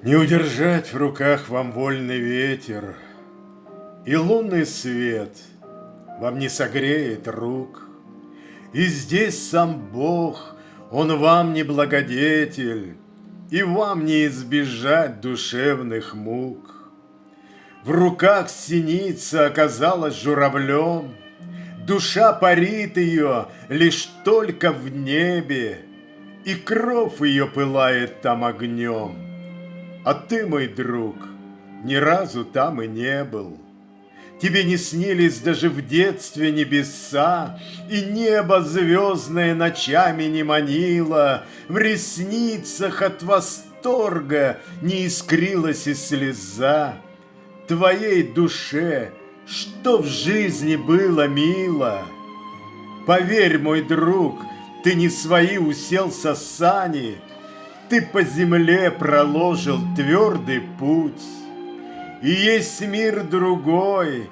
Не удержать в руках вам вольный ветер, и лунный свет вам не согреет рук. И здесь сам Бог, Он вам не благодетель, и вам не избежать душевных мук. В руках синица оказалась журавлем, душа парит ее лишь только в небе, и кров ее пылает там огнем. А ты, мой друг, ни разу там и не был. Тебе не снились даже в детстве небеса, и небо звездное ночами не манило, в ресницах от восторга не искрилась и слеза. Твоей душе, что в жизни было мило. Поверь, мой друг, ты не свои уселся сани, ты по земле проложил твердый путь. И есть мир другой,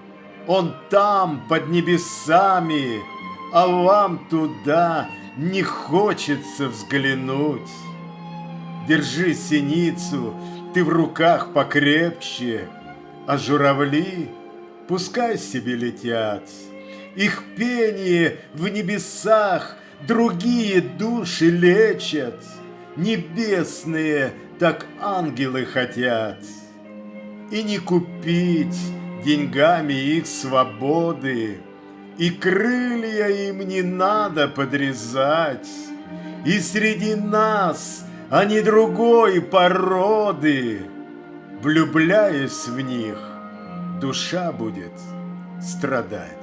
он там, под небесами, а вам туда не хочется взглянуть. Держи синицу ты в руках покрепче, а журавли пускай себе летят. Их пение в небесах другие души лечат. Небесные так ангелы хотят. И не купить деньгами их свободы, и крылья им не надо подрезать. И среди нас они другой породы. Влюбляясь в них, душа будет страдать.